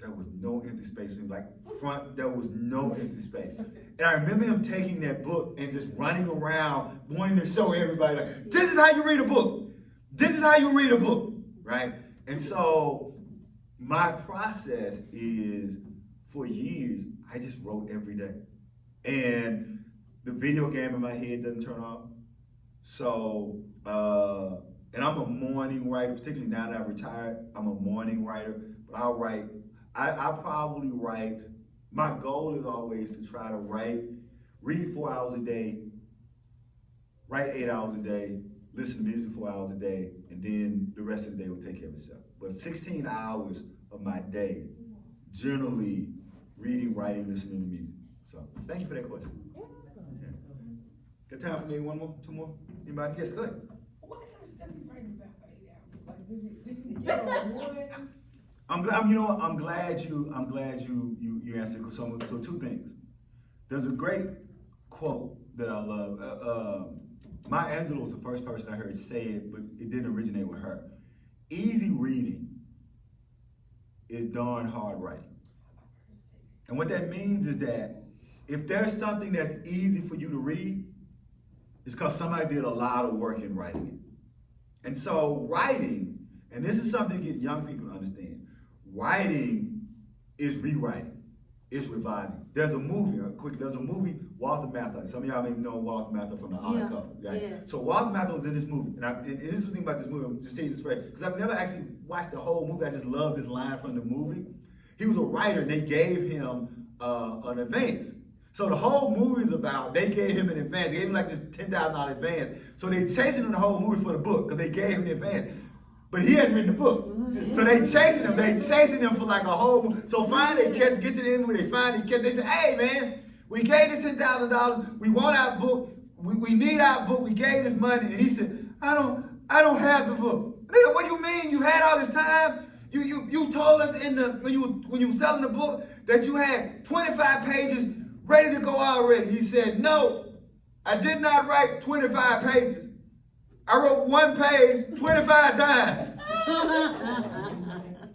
there was no empty space for him. Like front, there was no empty space. And I remember him taking that book and just running around, wanting to show everybody, like, this is how you read a book. This is how you read a book, right? And so my process is, for years, I just wrote every day. And the video game in my head doesn't turn off. So, and I'm a morning writer, particularly now that I've retired, I'm a morning writer, but I'll write, I probably write, my goal is always to try to read 4 hours a day, write 8 hours a day, listen to music 4 hours a day, and then the rest of the day will take care of itself. But 16 hours of my day, generally reading, writing, listening to music. So, thank you for that question. Yeah. Got time for maybe one more, two more? Anybody? Yes, go ahead. What kind of stuff you writing about for 8 hours? Like, did you get on one? I'm glad you answered. So two things. There's a great quote that I love. Maya Angelou was the first person I heard say it, but it didn't originate with her. Easy reading is darn hard writing. And what that means is that if there's something that's easy for you to read, it's because somebody did a lot of work in writing it. And so writing, and this is something to get young people to understand, writing is rewriting, it's revising. There's a movie, Walter Matthau. Some of y'all may know Walter Matthau from The Odd Couple, right? Yeah. So Walter Matthau was in this movie, and this is the thing about this movie, I'm just telling you this phrase, because I've never actually watched the whole movie, I just love this line from the movie. He was a writer, and they gave him an advance. So the whole movie is about, they gave him an advance, they gave him like this $10,000 advance. So they chasing him the whole movie for the book, because they gave him the advance. But he hadn't written the book. So they chasing him for like a whole, so finally they get to the end where they finally catch, they say, hey man, we gave this $10,000, we want our book, we need our book, we gave this money. And he said, I don't have the book. And they said, what do you mean? You had all this time? You told us when you were selling the book that you had 25 pages ready to go already. He said, no, I did not write 25 pages. I wrote one page 25 times.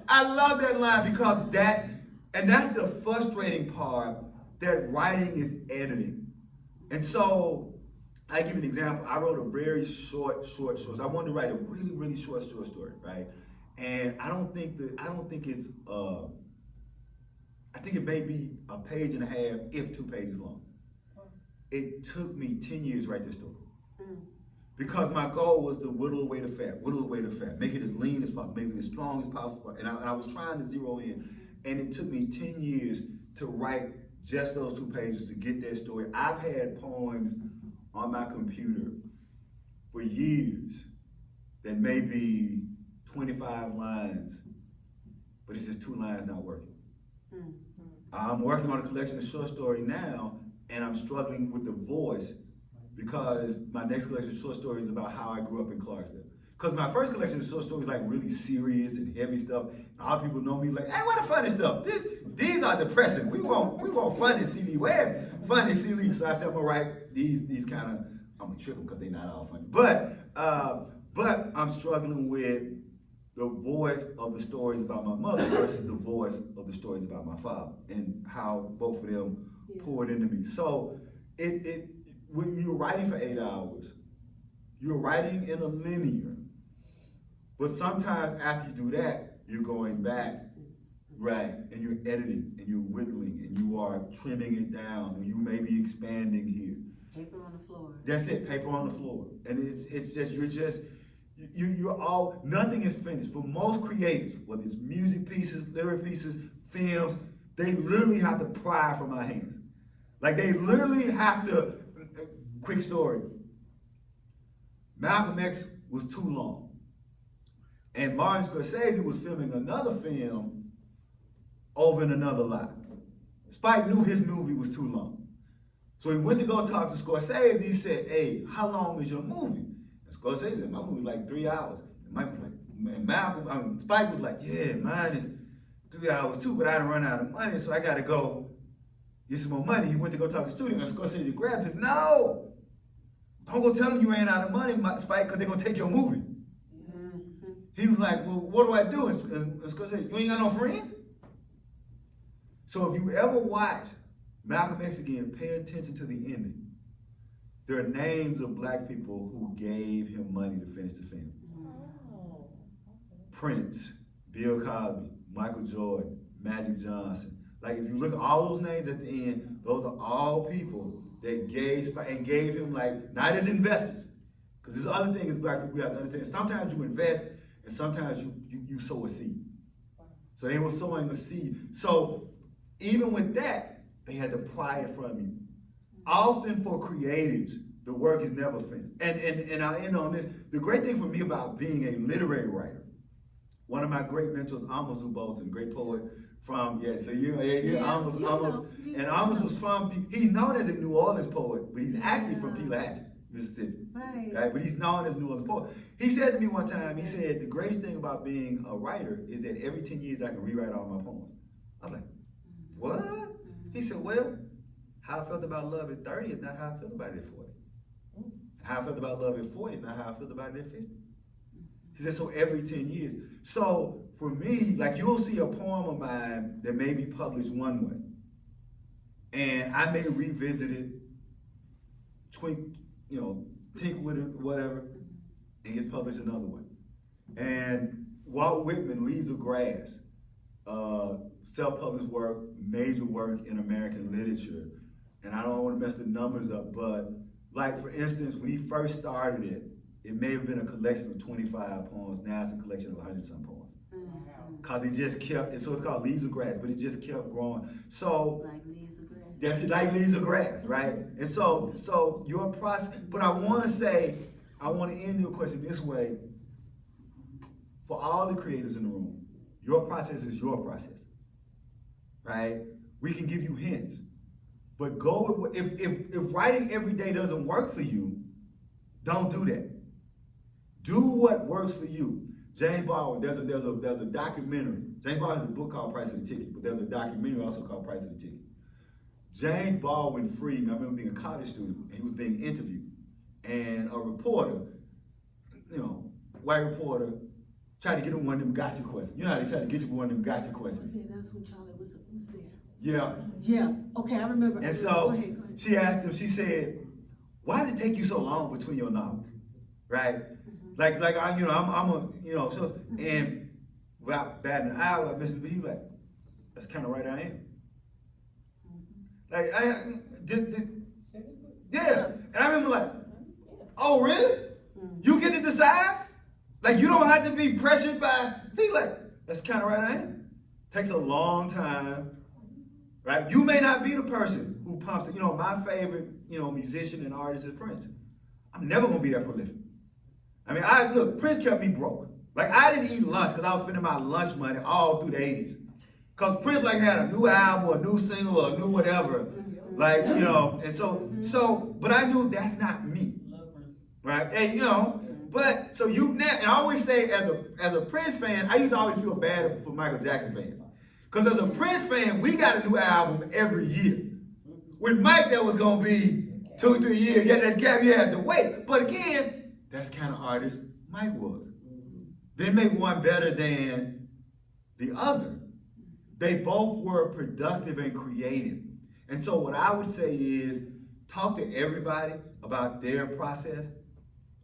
I love that line because that's the frustrating part, that writing is editing. And so, I give you an example. I wrote a very short story. I wanted to write a really, really short story, right? And I think it may be a page and a half, if 2 pages long. It took me 10 years to write this story. Because my goal was to whittle away the fat, make it as lean as possible, make it as strong as possible. And I was trying to zero in. And it took me 10 years to write just those 2 pages to get that story. I've had poems on my computer for years that may be 25 lines, but it's just 2 lines not working. I'm working on a collection of short story now, and I'm struggling with the voice, because my next collection of short stories is about how I grew up in Clarksdale. Because my first collection of short stories is like really serious and heavy stuff. A lot of people know me like, hey, what the funny stuff? These are depressing. We want funny C Liegh. Where's funny C Liegh? So I said, I'm gonna write these kind of, I'm gonna trick them because they're not all funny. But I'm struggling with the voice of the stories about my mother versus the voice of the stories about my father, and how both of them poured into me. So when you're writing for 8 hours, you're writing in a linear, but sometimes after you do that, you're going back, right, and you're editing, and you're whittling, and you are trimming it down, or you may be expanding here. Paper on the floor. That's it, paper on the floor. And you're all, nothing is finished. For most creatives, whether it's music pieces, lyric pieces, films, they literally have to pry from our hands. Like they literally have to, quick story. Malcolm X was too long. And Martin Scorsese was filming another film over in another lot. Spike knew his movie was too long. So he went to go talk to Scorsese. He said, hey, how long is your movie? And Scorsese said, my movie's like 3 hours. And Spike was like, yeah, mine is 3 hours too, but I done run out of money, so I gotta go get some more money. He went to go talk to the studio, and Scorsese grabbed him. No! Don't go tell them you ran out of money, Spike, because they're gonna take your movie. He was like, well, what do I do? And Scorsese said, you ain't got no friends? So if you ever watch Malcolm X again, pay attention to the ending. There are names of black people who gave him money to finish the film. Oh, Prince, Bill Cosby, Michael Jordan, Magic Johnson. Like if you look at all those names at the end, those are all people that gave him like, not as investors. Because there's other things black people have to understand. Sometimes you invest and sometimes you sow a seed. So they were sowing a seed. So even with that, they had to pry it from you. Often for creatives, the work is never finished. And I'll end on this. The great thing for me about being a literary writer, one of my great mentors, Amos Bolton, great poet from, Amos. And Amos was from, he's known as a New Orleans poet, but he's actually from Pelagie, Mississippi. Right? But he's known as a New Orleans poet. He said to me one time, he said, the greatest thing about being a writer is that every 10 years I can rewrite all my poems. I was like, what? He said, well, how I felt about love at 30 is not how I feel about it at 40. And how I felt about love at 40 is not how I feel about it at 50. He said, so every 10 years. So for me, like you'll see a poem of mine that may be published one way. And I may revisit it, tinker with it, whatever, and gets published another way. And Walt Whitman, Leaves of Grass, self-published work, major work in American literature. And I don't want to mess the numbers up, but like for instance, when he first started it, it may have been a collection of 25 poems. Now it's a collection of 100-some poems. Cause it just kept, so it's called Leaves of Grass, but it just kept growing. So, Like leaves of grass. that's it, like Leaves of Grass, right? And so your process, but I want to end your question this way. For all the creators in the room, your process is your process, right? We can give you hints, but go with, if writing every day doesn't work for you, don't do that. Do what works for you. James Baldwin, there's a documentary. James Baldwin has a book called Price of the Ticket, but there's a documentary also called Price of the Ticket. James Baldwin freed me. I remember being a college student and he was being interviewed. And a reporter, white reporter, tried to get him one of them gotcha questions. You know how they try to get you one of them gotcha questions. That's when Charlie was there. Yeah. Yeah, okay, I remember. And so Go ahead. she asked him, she said, why does it take you so long between your novels? Right? Like so, and without batting an eye, I missed it, but he was like, that's kind of right I am. Like, yeah. And I remember like, oh, really? You get to decide? Like, you don't have to be pressured by, he's like, that's kind of right I am. Takes a long time, right? You may not be the person who pumps it. My favorite, musician and artist is Prince. I'm never gonna be that prolific. I mean, Prince kept me broke. Like, I didn't eat lunch because I was spending my lunch money all through the 80s. Because Prince, had a new album or a new single or a new whatever. And so, but I knew that's not me. Right? And, but, so and I always say as a Prince fan, I used to always feel bad for Michael Jackson fans. Because as a Prince fan, we got a new album every year. With Mike, that was going to be 2 or 3 years. Yeah, that gap, you had to wait. But again, that's the kind of artist Mike was. They make one better than the other. They both were productive and creative. And so what I would say is talk to everybody about their process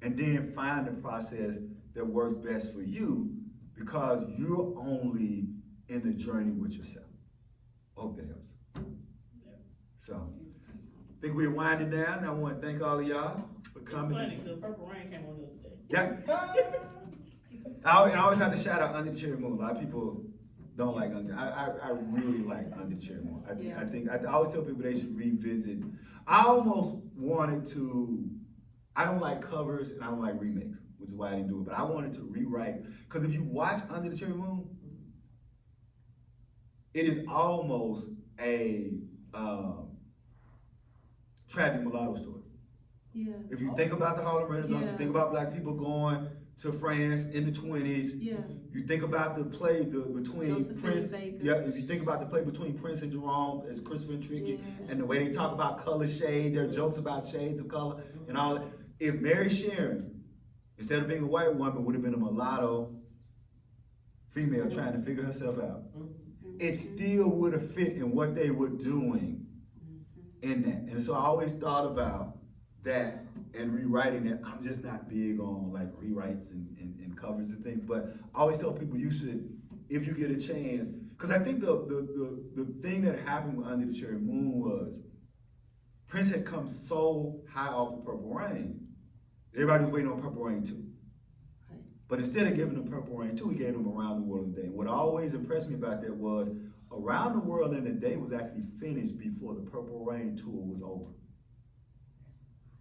and then find the process that works best for you because you're only in the journey with yourself. Hope that helps. So, I think we're winding down. I want to thank all of y'all for coming. It's funny, because Purple Rain came on the other day. Yeah. I always have to shout out Under the Cherry Moon. A lot of people don't like Under. I really like Under the Cherry Moon. I always tell people they should revisit. I almost wanted to. I don't like covers and I don't like remakes, which is why I didn't do it. But I wanted to rewrite because if you watch Under the Cherry Moon, it is almost a tragic mulatto story. Yeah. If you think about the Harlem Renaissance, you think about black people going to France in the 20s. Yeah. You think about the play between Josephine Prince. Baker. Yeah. If you think about the play between Prince and Jerome as Christopher and Tricky, and the way they talk about color shade, their jokes about shades of color and all that. If Mary Sharon, instead of being a white woman, would have been a mulatto female trying to figure herself out. it still would have fit in what they were doing in that. And so I always thought about that and rewriting that. I'm just not big on like rewrites and covers and things, but I always tell people you should, if you get a chance, because I think the thing that happened with Under the Cherry Moon was Prince had come so high off of Purple Rain, everybody was waiting on Purple Rain 2. But instead of giving them Purple Rain 2, he gave them Around the World in a Day. And what always impressed me about that was Around the World in a Day was actually finished before the Purple Rain tour was over.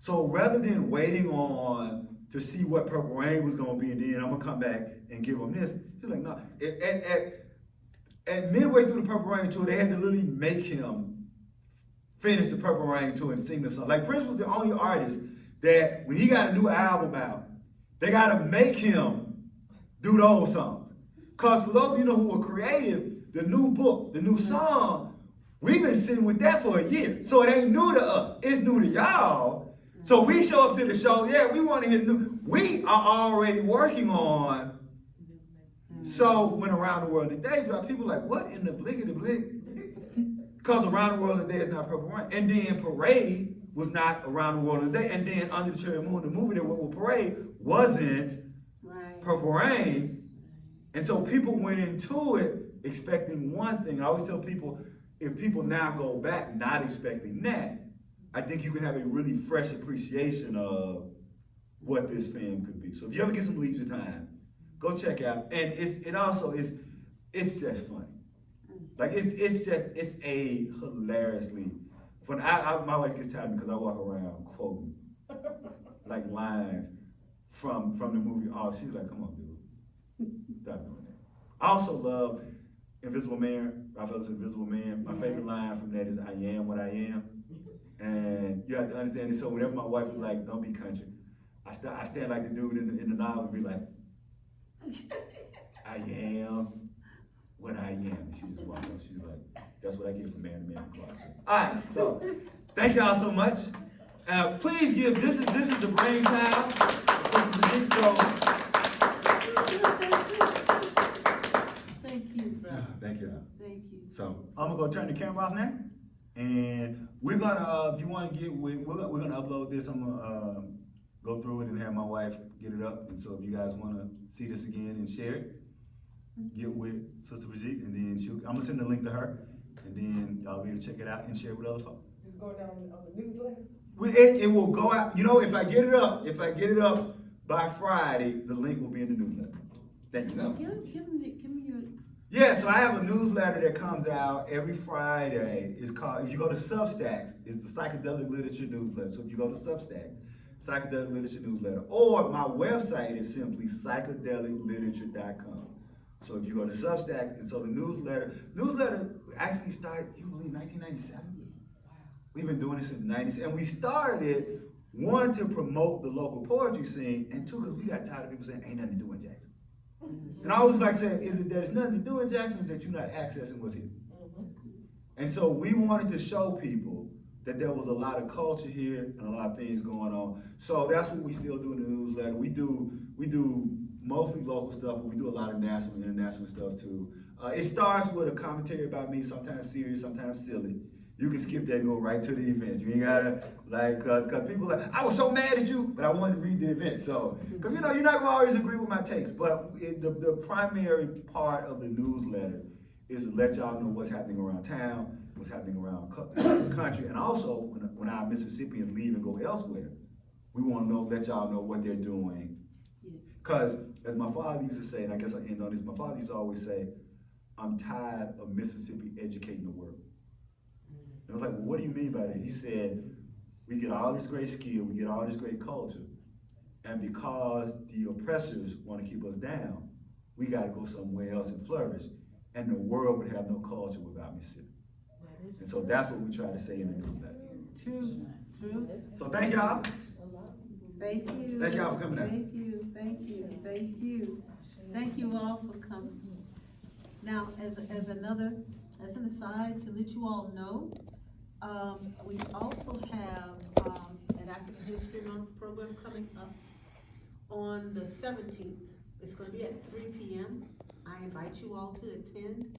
So rather than waiting on to see what Purple Rain was gonna be and then I'm gonna come back and give them this, he's like, no. At midway through the Purple Rain tour, they had to literally make him finish the Purple Rain tour and sing the song. Like Prince was the only artist that when he got a new album out, they gotta make him do those songs. Cause for those of you who were creative, the new book, the new song, we've been sitting with that for a year. So it ain't new to us, it's new to y'all. So we show up to the show, yeah, we wanna hear new. We are already working on. So when Around the World in a Day dropped, people like, what in the blickety blick? Because Around the World in a Day is not Purple Rain. And then Parade was not Around the World in a Day. And then Under the Cherry Moon, the movie that went with Parade, wasn't Purple Rain. And so people went into it expecting one thing. I always tell people, if people now go back not expecting that, I think you can have a really fresh appreciation of what this film could be. So if you ever get some leisure time, go check out. And it's just funny. Like it's a hilariously fun. My wife gets tired because I walk around quoting like lines from the movie. Oh, she's like, come on, dude, stop doing that. I also love Invisible Man, Raphael's Invisible Man. My favorite line from that is, I am what I am. And you have to understand it. So whenever my wife was like, don't be country, I stand like the dude in the novel and be like, I am what I am. And she just walked up. She's like, that's what I get from Man to Man Clark. All right, so thank y'all so much. Please give, this is the brainchild. Thank you, bro. Thank you. Thank you. So I'm gonna go turn the camera off now, and we're gonna, if you want to get with, we're gonna upload this. I'm gonna go through it and have my wife get it up. And so if you guys want to see this again and share it, get with Sister Bridgeet, and then I'm gonna send the link to her, and then y'all be able to check it out and share it with other folks. Just go down on the newsletter? It will go out. You know, if I get it up by Friday, the link will be in the newsletter. Thank you. Give me your. Yeah, so I have a newsletter that comes out every Friday. It's called, if you go to Substacks, it's the Psychedelic Literature Newsletter. So if you go to Substack, Psychedelic Literature Newsletter, or my website is simply psychedelicliterature.com. So if you go to Substacks, and so the newsletter actually started, you believe, 1997? We've been doing this since the 90s, and we started it, one, to promote the local poetry scene, and two, because we got tired of people saying, ain't nothing to do in Jackson. And I always like saying, is it there's nothing to do in Jackson, is that you're not accessing what's here. And so we wanted to show people that there was a lot of culture here and a lot of things going on. So that's what we still do in the newsletter. We do mostly local stuff, but we do a lot of national and international stuff too. It starts with a commentary about me, sometimes serious, sometimes silly. You can skip that and go right to the event. You ain't gotta, like, cause people like, I was so mad at you, but I wanted to read the event. So, cause you know, you're not gonna always agree with my takes, but the primary part of the newsletter is to let y'all know what's happening around town, what's happening around the country, and also when our Mississippians leave and go elsewhere, we want to let y'all know what they're doing. Cause as my father used to say, and I guess I end on this, my father used to always say, I'm tired of Mississippi educating the world. And I was like, well, what do you mean by that? He said, we get all this great skill, we get all this great culture, and because the oppressors want to keep us down, we got to go somewhere else and flourish, and the world would have no culture without Mississippi. And so that's what we try to say in the newsletter. True. So thank y'all. Thank you. Thank y'all for coming out. Thank you. Thank you all for coming. Now, as an aside, to let you all know, we also have an African History Month program coming up on the 17th. It's going to be at 3 p.m. I invite you all to attend.